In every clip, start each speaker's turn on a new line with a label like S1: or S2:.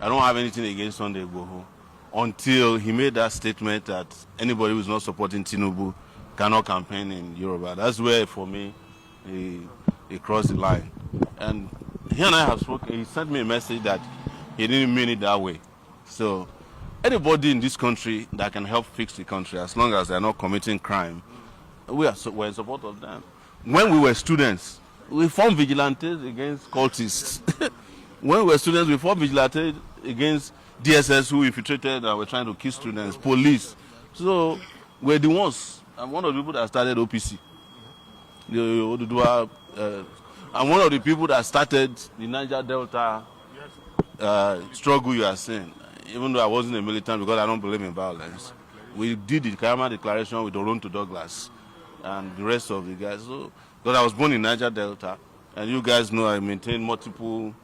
S1: I don't have anything against Sunday Igboho until he made that statement that anybody who is not supporting Tinubu cannot campaign in Yoruba. That's where, for me, he crossed the line. And he and I have spoken. He sent me a message that he didn't mean it that way. So anybody in this country that can help fix the country, as long as they're not committing crime, we're in support of them. When we were students, we formed vigilantes against cultists. When we were students, we formed vigilantes against DSS who infiltrated and were trying to kill students, police. So we're the ones. I'm one of the people that started OPC. I'm one of the people that started the Niger Delta struggle you are saying, even though I wasn't a militant because I don't believe in violence. We did the Karama Declaration with Toronto Douglas and the rest of the guys. So, because I was born in Niger Delta, and you guys know I maintain multiple,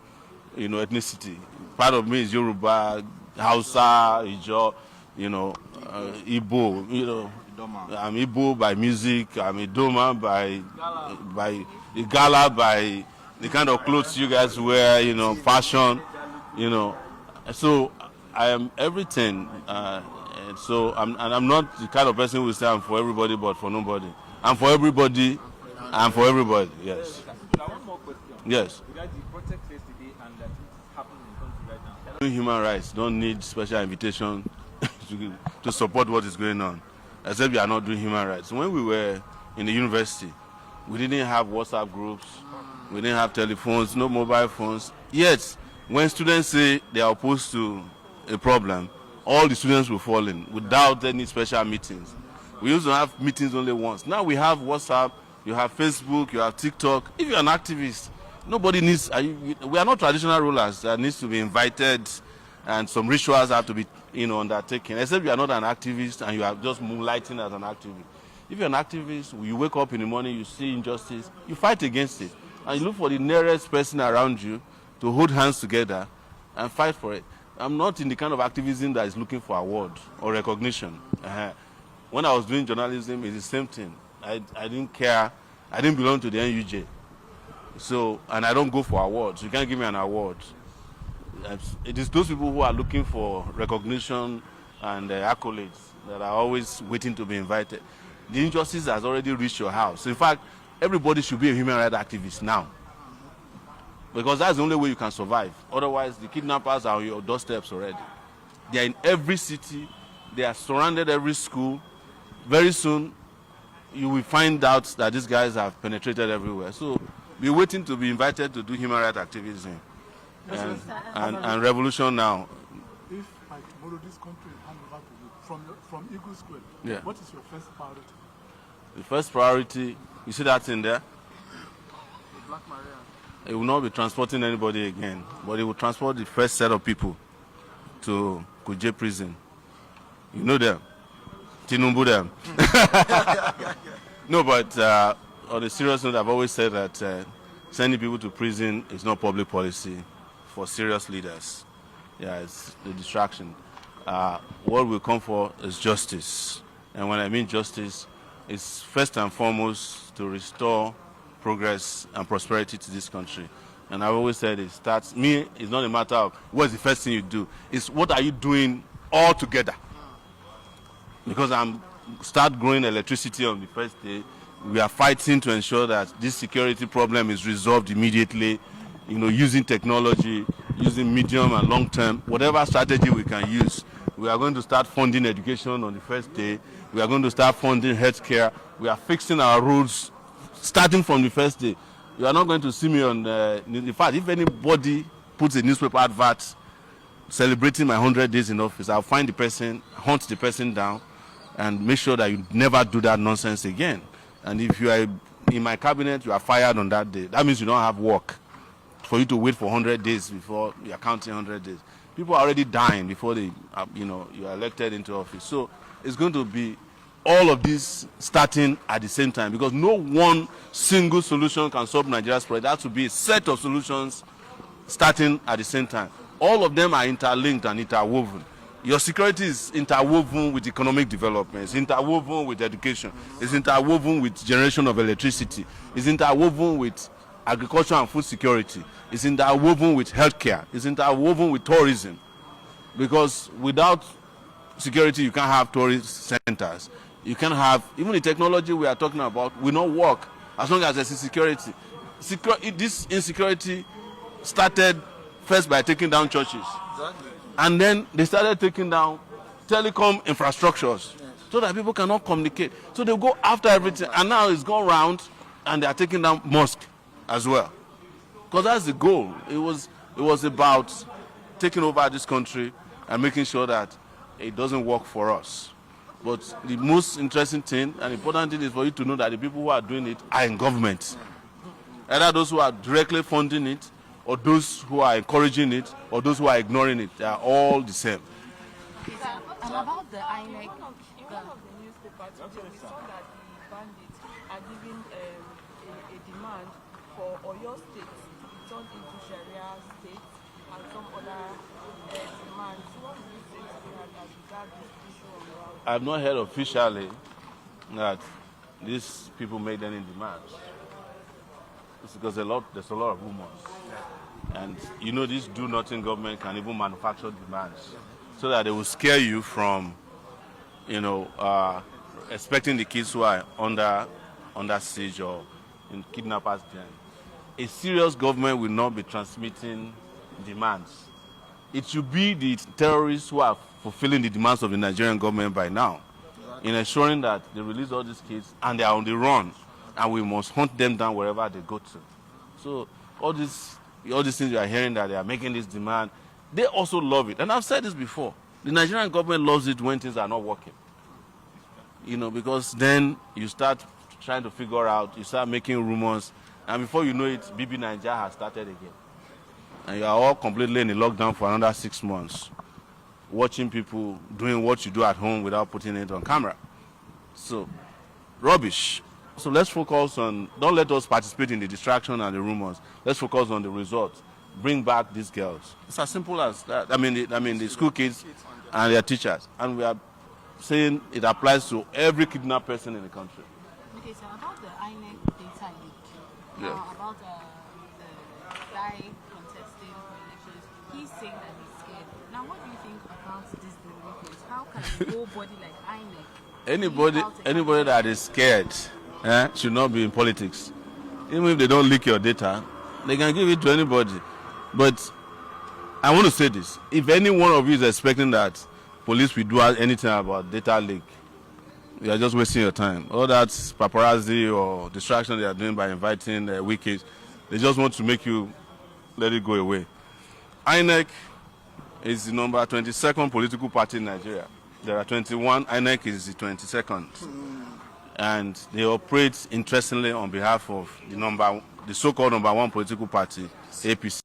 S1: ethnicity. Part of me is Yoruba, Hausa, Ijo, Igbo, I'm Igbo by music, I'm Idoma by Igala, by the kind of clothes you guys wear, fashion, So I am everything. So I'm not the kind of person who will say I'm for everybody but for nobody. I'm for everybody and for everybody, yes.
S2: One more question.
S1: Yes.
S2: Regarding the protest yesterday and that is happening in the country right now.
S1: Human rights don't need special invitation to support what is going on, except we are not doing human rights. When we were in the university, we didn't have WhatsApp groups, we didn't have telephones, no mobile phones. Yet, when students say they are opposed to a problem, all the students will fall in without any special meetings. We used to have meetings only once. Now we have WhatsApp, you have Facebook, you have TikTok. If you're an activist, nobody needs, we are not traditional rulers that needs to be invited and some rituals have to be undertaken, except you are not an activist and you are just moonlighting as an activist. If you're an activist, you wake up in the morning, you see injustice, you fight against it. And you look for the nearest person around you to hold hands together and fight for it. I'm not in the kind of activism that is looking for award or recognition. When I was doing journalism, it's the same thing. I didn't care. I didn't belong to the NUJ. So, and I don't go for awards. You can't give me an award. It is those people who are looking for recognition and accolades that are always waiting to be invited. The injustice has already reached your house. In fact, everybody should be a human rights activist now. Because that's the only way you can survive. Otherwise, the kidnappers are on your doorsteps already. They are in every city. They are surrounded every school. Very soon, you will find out that these guys have penetrated everywhere. So, be waiting to be invited to do human rights activism and revolution now.
S3: If by tomorrow this country is handed over to you from Eagle Square, what is your first priority?
S1: The first priority, you see that in there?
S3: The Black Maria.
S1: It will not be transporting anybody again, but it will transport the first set of people to Kuje prison. You know them. Tinubu them. No, but on a serious note, I've always said that sending people to prison is not public policy for serious leaders. Yeah, it's a distraction. What we come for is justice. And when I mean justice, it's first and foremost to restore progress and prosperity to this country. And I've always said it's not a matter of what's the first thing you do. It's what are you doing all together. Because start growing electricity on the first day. We are fighting to ensure that this security problem is resolved immediately, using technology, using medium and long term, whatever strategy we can use. We are going to start funding education on the first day. We are going to start funding healthcare. We are fixing our roads starting from the first day. You are not going to see me on in fact, if anybody puts a newspaper advert celebrating my 100 days in office, I'll find the person, hunt the person down, and make sure that you never do that nonsense again. And if you are in my cabinet, you are fired on that day. That means you don't have work for you to wait for 100 days before you are counting 100 days. People are already dying before you are elected into office. So it's going to be all of this starting at the same time, because no one single solution can solve Nigeria's problem. There has to be a set of solutions starting at the same time. All of them are interlinked and interwoven. Your security is interwoven with economic development, it's interwoven with education, it's interwoven with generation of electricity, it's interwoven with agriculture and food security, it's interwoven with healthcare, it's interwoven with tourism. Because without security, you can't have tourist centers. You can't have, even the technology we are talking about will not work as long as there's security. This insecurity started first by taking down churches. Exactly. And then they started taking down telecom infrastructures so that people cannot communicate. So they go after everything. And now it's gone round and they are taking down mosque as well. Because that's the goal. It was about taking over this country and making sure that it doesn't work for us. But the most interesting thing and important thing is for you to know that the people who are doing it are in government. Either those who are directly funding it, or those who are encouraging it, or those who are ignoring it. They are all the same.
S4: Okay, sir. And about the INEC,
S5: in one of the newspapers today, we saw that the bandits are giving a demand for Oyo State to be turned into Sharia state and some other demands. What do you say to that as regards this issue on ground?
S1: I've not heard officially that these people made any demands. It's because there's a lot of rumors. And you know, this do-nothing government can even manufacture demands so that they will scare you from, expecting the kids who are under siege or in kidnappers' den. A serious government will not be transmitting demands. It should be the terrorists who are fulfilling the demands of the Nigerian government by now, in ensuring that they release all these kids and they are on the run, and we must hunt them down wherever they go to. So all these things you are hearing that they are making this demand, they also love it. And I've said this before. The Nigerian government loves it when things are not working. Because then you start trying to figure out, you start making rumors, and before you know it, BB Nigeria has started again. And you are all completely in a lockdown for another 6 months, watching people doing what you do at home without putting it on camera. So, rubbish. So let's focus on, don't let us participate in the distraction and the rumors. Let's focus on the results. Bring back these girls. It's as simple as that. I mean the school kids and their teachers. And we are saying it applies to every kidnapped person in the country.
S4: Okay, so about the INEC data leak, now about the guy contesting for elections, he's saying that he's scared. Now, what do you think about this development? How can nobody like INEC...
S1: Anybody that is scared should not be in politics. Even if they don't leak your data, they can give it to anybody. But I want to say this. If any one of you is expecting that police will do anything about data leak, you are just wasting your time. All that paparazzi or distraction they are doing by inviting wikis, they just want to make you let it go away. INEC is the number 22nd political party in Nigeria. There are 21. INEC is the 22nd. And they operate interestingly on behalf of the so-called number one political party, APC.